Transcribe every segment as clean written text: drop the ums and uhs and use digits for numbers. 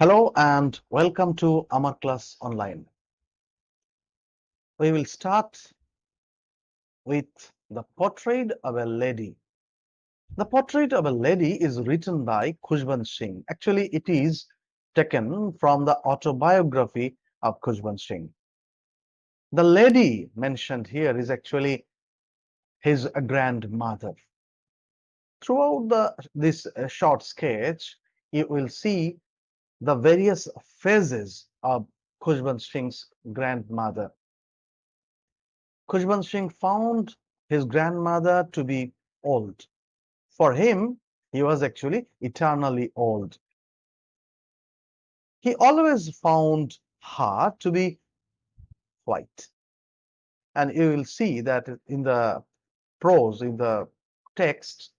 Hello and welcome to our class online. We will start with the portrait of a lady. The portrait of a lady is written by Khuswant Singh. Actually, it is taken from the autobiography of Khuswant Singh. The lady mentioned here is actually his grandmother. Throughout this short sketch, you will see the various phases of Khuswant Singh's grandmother. Khuswant Singh found his grandmother to be old. For him, he was actually eternally old. He always found her to be white. And you will see that in the prose, in the text,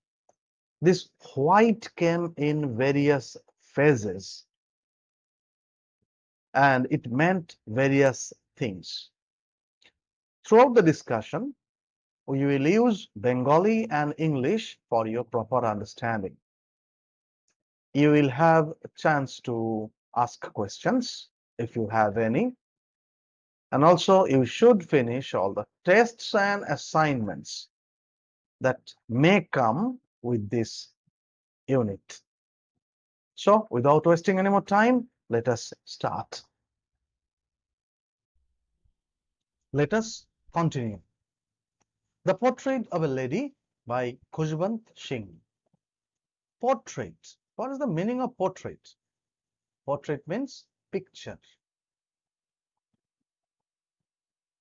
this white came in various phases and it meant various things. Throughout the discussion, we will use Bengali and English for your proper understanding. You will have a chance to ask questions if you have any. And also you should finish all the tests and assignments that may come with this unit. So without wasting any more time, let us start. Let us continue. The Portrait of a Lady by Khuswant Singh. Portrait. What is the meaning of portrait? Portrait means picture.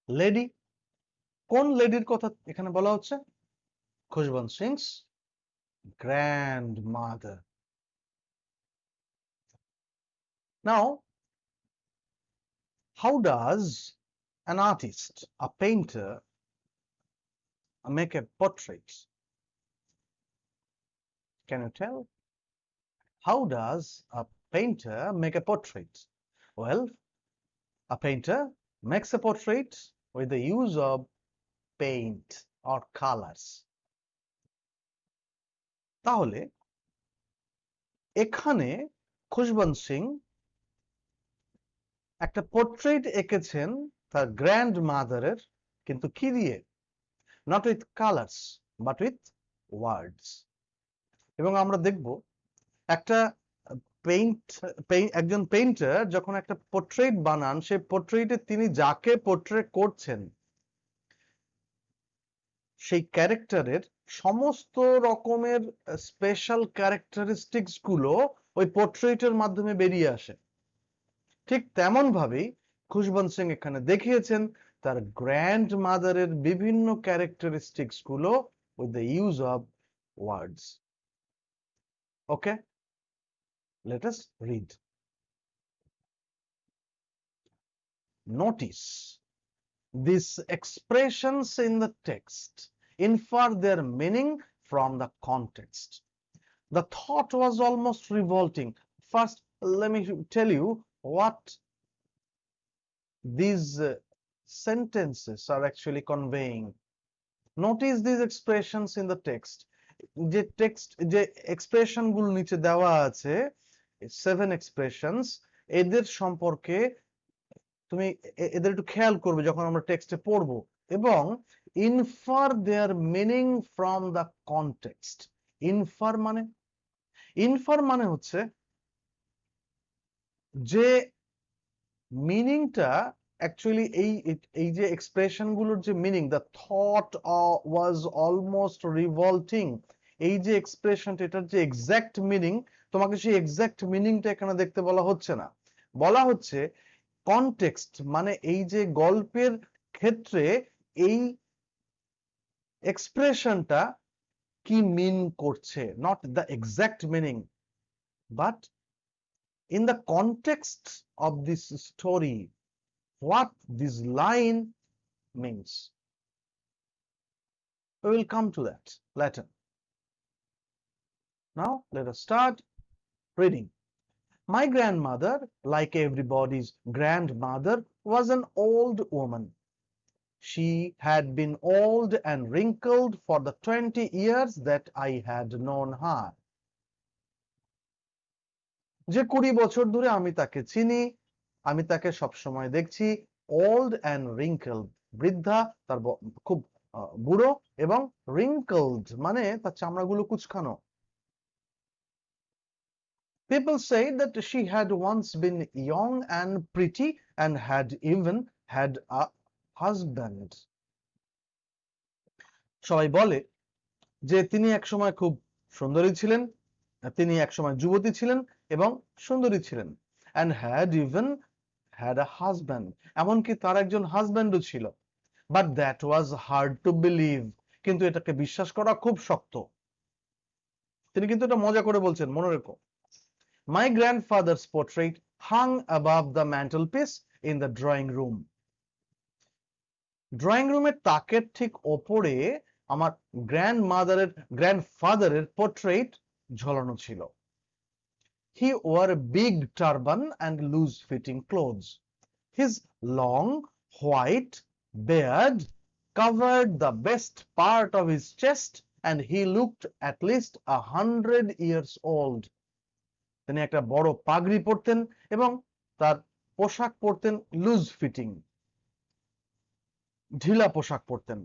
Lady. কোন লেডির কথা এখানে বলা হচ্ছে? Khuswant Singh's grandmother. Now, how does an artist, a painter, make a portrait? Can you tell? How does a painter make a portrait? Well, a painter makes a portrait with the use of paint or colors. তাহলে এখানে খুশবন্ত সিং একটা portrait এঁকেছেন তার গ্র্যান্ডমাদারের, কিন্তু কি দিয়ে? Not with colours but with words. এবং আমরা দেখব একটা একজন পেইন্টার যখন একটা পোর্ট্রেট বানান, সেই পোর্ট্রেটে তিনি যাকে পোর্ট্রেট করছেন সেই ক্যারেক্টারের সমস্ত রকমের স্পেশাল ক্যারেক্টারিস্টিক্স গুলো ওই পোর্ট্রেটের মাধ্যমে বেরিয়ে আসে। ঠিক তেমন ভাবেই খুশবন্ত সিং এখানে দেখিয়েছেন তার গ্র্যান্ডমাদারের বিভিন্ন ক্যারেক্টারিস্টিক্স গুলো with the use of words. Okay, let us read. Notice these expressions in the text infer their meaning from the context. The thought was almost revolting. First, let me tell you what these sentences are actually conveying. Notice these expressions in the text. যে expression গুলো নিচে দেওয়া আছে, 7 expressions, এদের সম্পর্কে তুমি এদের একটু খেয়াল করবে যখন আমরা টেক্সটে পড়বো, এবং infer their meaning from the context. Infer মানে হচ্ছে যে মিনিংটা অ্যাকচুয়ালি এই যে এক্সপ্রেশন গুলোর যে meaning, the thought was almost revolting, এই যে এক্সপ্রেশনটা, এটার যে এক্সাক্ট মিনিং, তোমাকে সেই এক্সাক্ট মিনিংটা এখানে দেখতে বলা হচ্ছে না। বলা হচ্ছে কনটেক্সট, মানে এই যে গল্পের ক্ষেত্রে এই এক্সপ্রেশনটা কি মিন করছে, not the exact meaning, but in the context of this story, what this line means. We will come to that later. Now let us start reading. My grandmother, like everybody's grandmother, was an old woman. She had been old and wrinkled for the 20 years that I had known her. যে 20 বছর ধরে আমি তাকে চিনি, আমি তাকে সবসময় দেখছি ওল্ড অ্যান্ড রিঙ্কেলড, বৃদ্ধা, তার খুব বুড়ো, এবং রিঙ্কেলড মানে তার চামড়াগুলো কুচকানো। People say that she had once been young and pretty and had even had a husband. সবাই বলে যে তিনি একসময় খুব সুন্দরী ছিলেন, তিনি একসময় যুবতী ছিলেন এবং সুন্দরী ছিলেন, and had even had a husband, এমনকি তার একজন হাজব্যান্ডও ছিল। But that was hard to believe, কিন্তু এটাকে বিশ্বাস করা খুব শক্ত। তিনি কিন্তু এটা মজা করে বলছেন, মনে রেখো। My grandfather's portrait hung above the mantelpiece in the drawing room. Drawing রুমের তাকের ঠিক ওপরে আমার গ্র্যান্ডফাদারের পোর্ট্রেট ঝোলানো ছিল। He wore a big turban and loose fitting clothes. His long white beard covered the best part of his chest and he looked at least 100 years old. তিনি একটা বড় পাগড়ি পরতেন এবং তার পোশাক পরতেন লুজ ফিটিং, ঢিলা পোশাক পরতেন।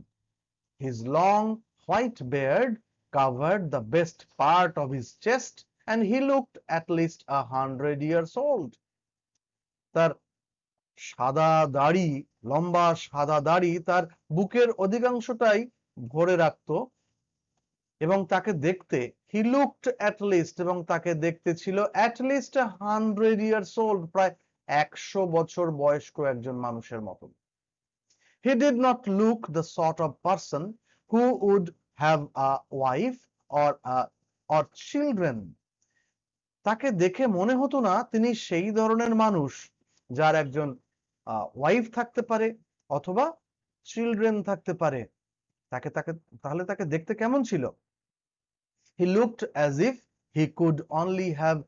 His long white beard covered the best part of his chest and he looked at least 100 years old. তার সাদা দাড়ি, লম্বা সাদা দাড়ি তার বুকের অধিকাংশটাই ভরে রাখতো এবং তাকে দেখতে he looked at least, এবং তাকে দেখতে ছিল at least 100 years old, প্রায় 100 বছর বয়স্ক একজন মানুষের মতো। He did not look the sort of person who would have a wife or children. তাকে দেখে মনে হতো না তিনি সেই ধরনের মানুষ যার একজন ওয়াইফ থাকতে পারে অথবা চিলড্রেন থাকতে পারে। তাহলে তাকে দেখতে কেমন ছিল? He looked as if he could only have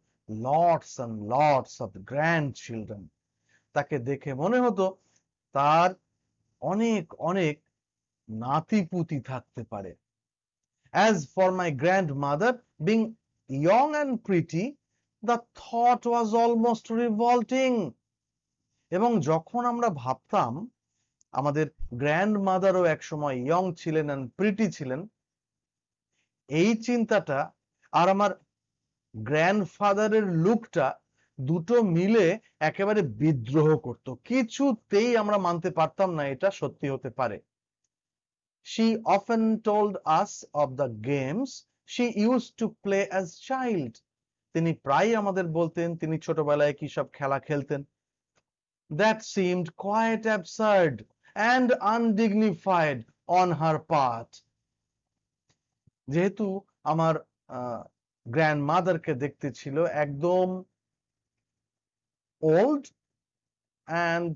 lots and lots of grandchildren. তাকে দেখে মনে হতো তার অনেক অনেক নাতিপুতি থাকতে পারে। As for my grandmother being young and pretty, the thought was almost revolting. এবং যখন আমরা ভাবতাম আমাদের গ্র্যান্ডমাদারও একসময় ইয়ং ছিলেন and প্রিটি ছিলেন, এই চিন্তাটা আর আমার গ্র্যান্ডফাদারের লুকটা দুটো মিলে একেবারে বিদ্রোহ করত। কিছুতেই আমরা মানতে পারতাম না এটা সত্যি হতে পারে। She often told us of the games she used to play as child. তিনি প্রায় আমাদের বলতেন তিনি ছোটবেলায় কি সব খেলা খেলতেন। That seemed quite absurd and undignified on her part. যেহেতু আমার গ্র্যান্ডমাদারকে দেখতে ছিল একদম old and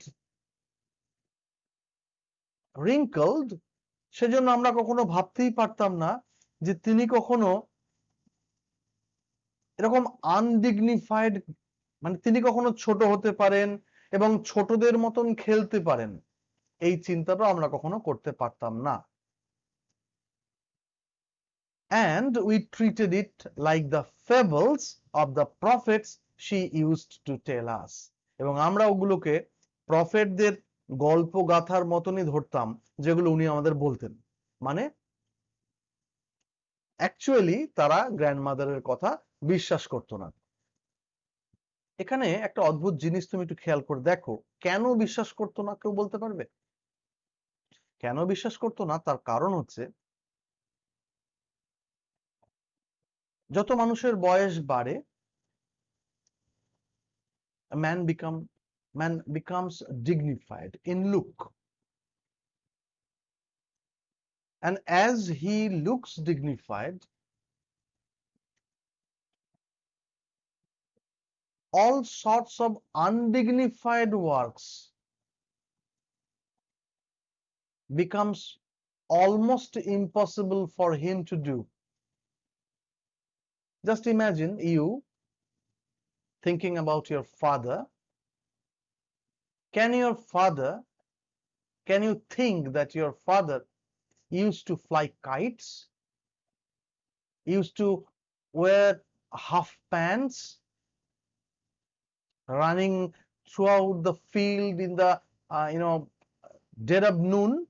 wrinkled, সেজন্য আমরা কখনো ভাবতেই পারতাম না যে তিনি কখনো এরকম আনডিগনিফাইড, মানে তিনি কখনো ছোট হতে পারেন এবং ছোটদের মতন খেলতে পারেন, এই চিন্তাটা আমরা কখনো করতে পারতাম না। And we treated it like the fables of the prophets she used to tell us. এবং আমরা ওগুলোকে প্রফেটদের গল্প গাথার মতনই ধরতাম যেগুলো উনি আমাদের বলতেন। মানে অ্যাকচুয়ালি তারা গ্র্যান্ডমাদারের কথা বিশ্বাস করতো না। এখানে একটা অদ্ভুত জিনিস তুমি একটু খেয়াল করে দেখো, কেন বিশ্বাস করতো না কেউ বলতে পারবে? কেন বিশ্বাস করতো না তার কারণ হচ্ছে যত মানুষের বয়স বাড়ে man becomes dignified in look, and as he looks dignified, all sorts of undignified works becomes almost impossible for him to do. Just imagine you thinking about your father. Can you think that your father used to fly kites, used to wear half pants, running throughout the field in the dead of noon?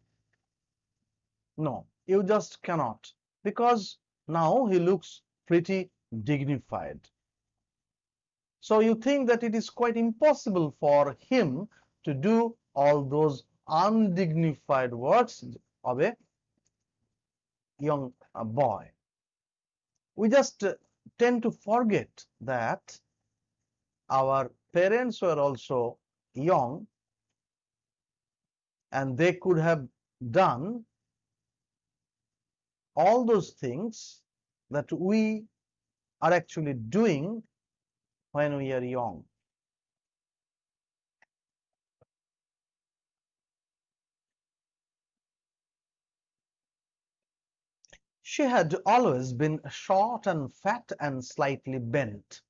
No, you just cannot, because now he looks pretty dignified. So you think that it is quite impossible for him to do all those undignified works of a young boy. We just tend to forget that our parents were also young, and they could have done all those things that we are actually doing when we are young. She had always been short and fat and slightly bent.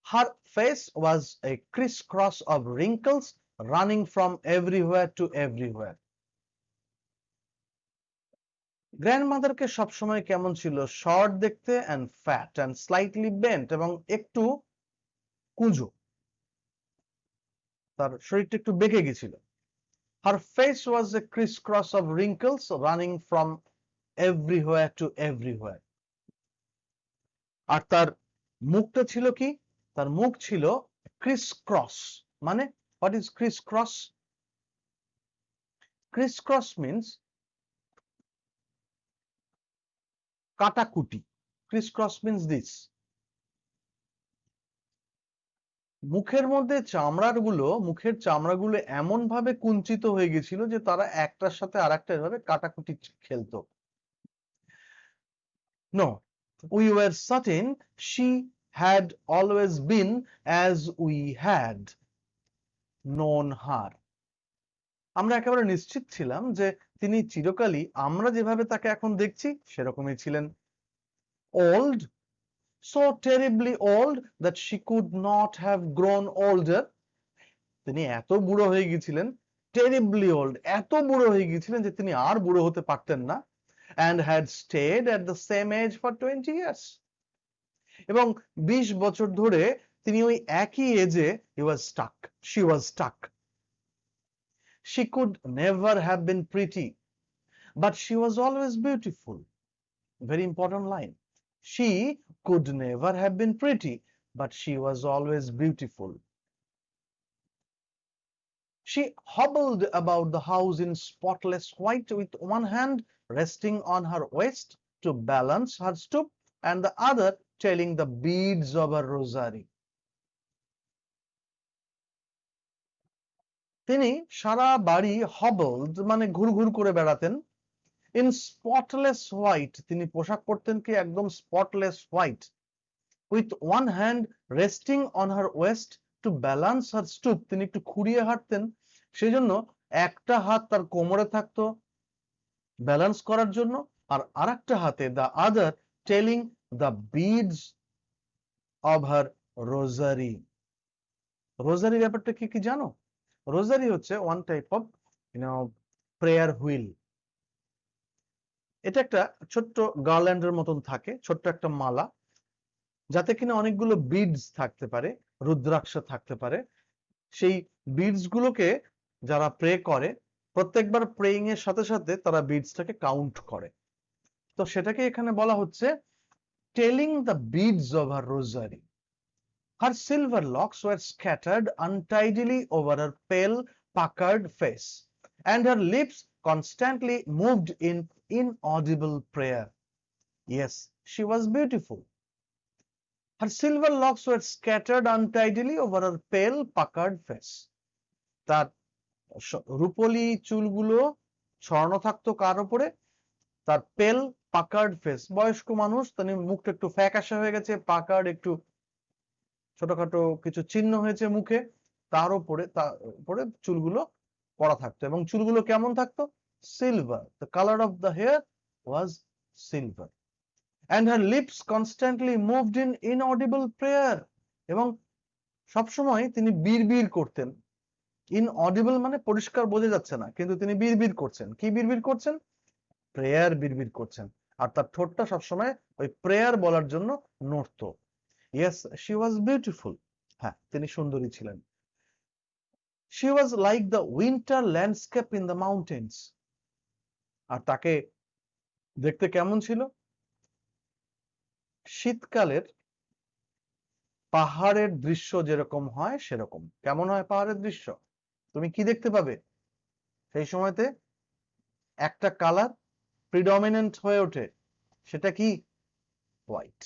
Her face was a crisscross of wrinkles running from everywhere to everywhere. গ্র্যান্ডমাদারকে সবসময় কেমন ছিল? Short দেখতে and fat and slightly bent, এবং একটু কুঁজো, তার শরীরটা একটু বেঁকে গেছিল। Her face was a crisscross of wrinkles running from everywhere to everywhere. আর তার মুখটা ছিল কি? তার মুখ ছিল crisscross। মানে what is crisscross? Crisscross means কাটাকুটি। Crisscross means this. মুখের মধ্যে মুখের চামড়াগুলো এমন ভাবে কুঞ্চিত হয়ে গেছিল যে তারা একটার সাথে আরেকটা এভাবে কাটাকুটি খেলতো। No, we were certain she had always been as we had known her. আমরা একেবারে নিশ্চিত ছিলাম যে তিনি চিরকালই আমরা যেভাবে তাকে এখন দেখছি সেরকমই ছিলেন। Old, so terribly old that she could not have grown older. তিনি এত বুড়ো হয়ে গিয়েছিলেন, terribly old, এত বুড়ো হয়ে গিয়েছিলেন যে তিনি আর বুড়ো হতে পারতেন না, and had stayed at the same age for 20 years. এবং 20 বছর ধরে তিনি ওই একই এজে she was stuck. She could never have been pretty, but she was always beautiful. Very important line. She could never have been pretty, but she was always beautiful. She hobbled about the house in spotless white, with one hand resting on her waist to balance her stoop and the other telling the beads of her rosary. তিনি সারা বাড়ি hobbled মানে ঘুরঘুর করে বেড়াতেন। in spotless white, তিনি পোশাক পরতেন কি একদম spotless white, with one hand resting on her waist to balance her stoop, তিনি একটু খুঁড়িয়ে হাঁটতেন, সেজন্য একটা হাত তার কোমরে থাকতো ব্যালেন্স করার জন্য, আর আরেকটা হাতে the other telling the beads of her rosary. রোজারি ব্যাপারটা কি কি জানো? রোজারি হচ্ছে one type of prayer wheel. এটা একটা ছোট্ট গার্ল্যান্ডের মতন থাকে, ছোট্ট একটা মালা, যাতে কিনা অনেকগুলো বিডস থাকতে পারে, রুদ্রাক্ষ থাকতে পারে। সেই বিডস গুলোকে যারা প্রে করে, প্রত্যেকবার প্রেইং এর সাথে সাথে তারা বিডসটাকে কাউন্ট করে। তো সেটাকে এখানে বলা হচ্ছে telling the beads of her রোজারি। Her silver locks were scattered untidily over her pale, puckered face, and her lips constantly moved in inaudible prayer. Yes, she was beautiful. Her silver locks were scattered untidily over her pale, puckered face. তার রূপলি চুলগুলো ছড়ানো থাকতো কার উপরে? তার পেল পাকার্ড face, বয়স্ক মানুষ, তিনি মুখটা একটু ফ্যাকাশে হয়ে গেছে, পাকার্ড একটু ছোটখাটো কিছু চিহ্ন হয়েছে মুখে, তার উপরে চুলগুলো পড়া থাকতো, এবং চুলগুলো কেমন থাকতো? Silver, the color of the hair was silver, and her lips constantly moved in inaudible prayer, এবং সবসময় তিনি বিড়বিড় করতেন। inaudible মানে পরিষ্কার বোঝা যাচ্ছে না, কিন্তু তিনি বিড়বিড় করছেন। কি বিড়বিড় করছেন? প্রেয়ার বিড়বিড় করছেন, আর তার ঠোঁটটা সবসময় ওই প্রেয়ার বলার জন্য নড়তো। Yes, she was beautiful. হ্যাঁ, তিনি সুন্দরী ছিলেন। She was like the winter landscape in the mountains. আর তাকে দেখতে কেমন ছিল? শীতকালের পাহাড়ের দৃশ্য যেরকম হয় সেরকম। কেমন হয় পাহাড়ের দৃশ্য? তুমি কি দেখতে পাবে? সেই সময়তে একটা কালার প্রিডমিনেন্ট হয়ে ওঠে, সেটা কি? White.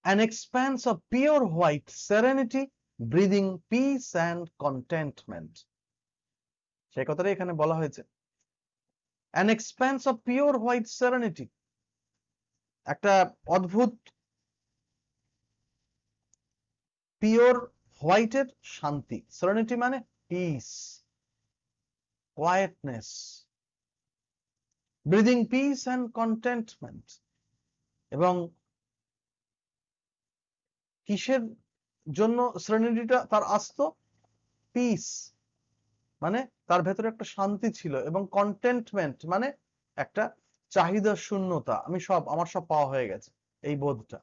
An expanse of pure white serenity, breathing peace and contentment. সেই কথাটাই এখানে বলা হয়েছে। An expanse of pure white serenity, একটা অদ্ভুত পিওর হোয়াইটের শান্তি। সেরেনিটি মানে peace, quietness, breathing peace and contentment. এবং কিসের জন্য সেরেনিটিটা তার আসতো? পিস মানে তার ভেতরে একটা শান্তি ছিল, এবং কন্টেন্টমেন্ট মানে একটা চাহিদা শূন্যতা, আমার সব পাওয়া হয়ে গেছে, এই বোধটা।